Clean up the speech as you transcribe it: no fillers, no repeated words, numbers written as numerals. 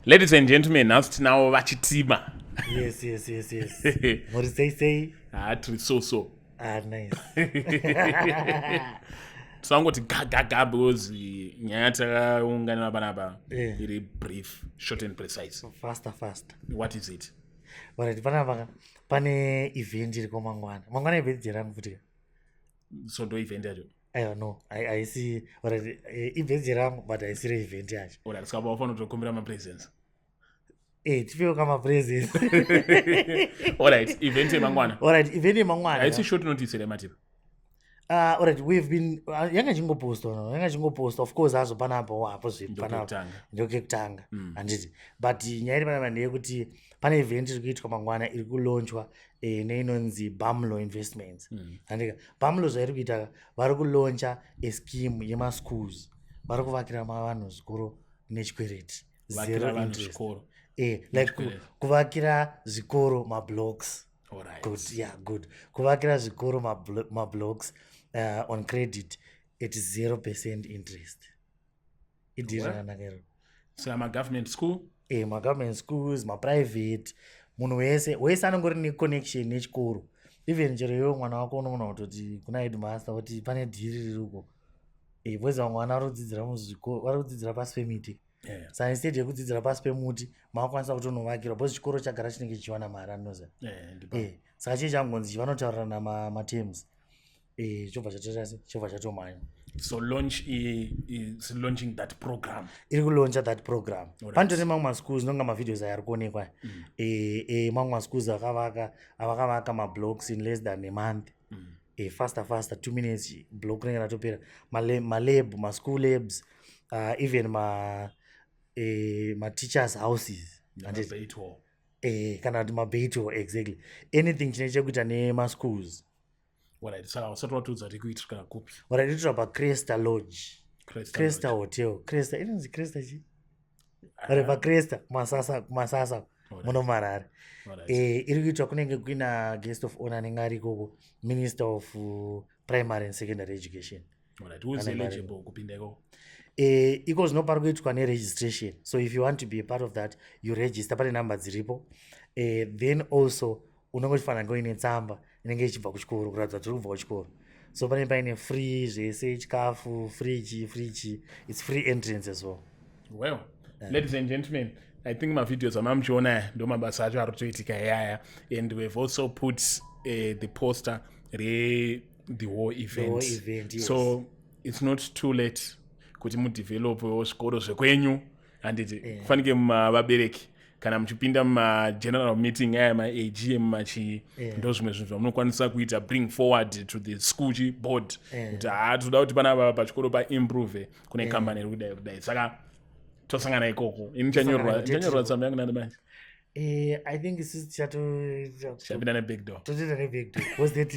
Ladies and gentlemen, now tinavo vachitima. Yes. What did they say? Tiri so. Nice. Tisangoti gaga because nyaya takaunganira panapa iri brief, short and precise. Faster. What is it? Alright, pane event iriko mangwana event jerangu futi. So do event yacho. No, I see. Alright, event jerangu, but I see the event yacho. Alright, skaba ufana kutokumbira ma presents. Tifeo kama presents. Alright, event yemangwana. Alright, event yemangwana. I see short notice ere matipa. Alright, we've been yanga chingopost of course azo panapo hapo zvipana ndokekutanga anditi but nyaya iri panapa ndeyekuti pane event iri kuitwa mangwana iri kulaunchwa neinonzi BAMLO investments andika BAMLO zvairi kuita vari kulauncha scheme yemaschools vari kuvakira vanhu zvikoro nechikwereti zero interest like kuvakira zvikoro mablocks. Good. Kuvakira zvikoro mablocks on credit at 0% interest. So my government school? My government schools, my private. Munhu wese anongori neconnection nechikoro. Even chero mwana wako unoona kuti kuna headmaster kuti pane dhiri ririko. Voice mwana ari kudzidzira muzvikoro, ari kudzidzira pasi pemiti. Saka instead yekudzidzira pasi pemuti makwanisa kuti unovakira because chikoro chagara chinenge chichiwana mari anoza. Saka chii changonzi vanotaurirana materms. Chobva chatomanya. So launch is launching that program. Iri kulauncha that program. Pantori mamwe maschools nonga mavideos ari kuonekwa. Mamwe maschools avakavaka mablocks in less than a month. Faster 2 minutes block rinenge ratopera. Malab, school labs, even teachers houses. Kana kuti mabeito exactly. Anything chine chekuita nemaschools. Alright, so usati watudza kuti kuitika kupi. Alright, itoita paCresta Lodge. Cresta Hotel. Cresta, inonzi Cresta chi? Alright, paCresta Masasa muno Marare. Iri kuitwa kunenge kuina guest of honor anenge ari ikoko, Minister of Primary and Secondary Education. Alright, who is eligible kupinda ikoko? Iko zvinopari kuitwa neregistration. So if you want to be a part of that, you register pane number dziripo. Then also unongofanira ngoine tsamba inenge ichibva kuchikoro kuratidza kuti uri kubva kuchikoro. So paine free zvese chikafu, free it's free entrance as well. Well, ladies and gentlemen, I think my videos amamuchiona ndo mabasa acho ari kutoitika yaya, and we've also put the poster the whole event. Yes. So it's not too late kuti mudevelop zvikoro zvekwenyu handiti kufanike vabereki kana muchipinda general meeting aya AGM machi ndo zvimwe zvinhu zvamunokwanisa kuita bring forward to the school board kuti toda kuti panapa pachikoro paimprove kune kambani iri kudai saka tosangana ikoko ini chanyorwa tsamba yangu nani manje. I think it's chapinda nebig door was that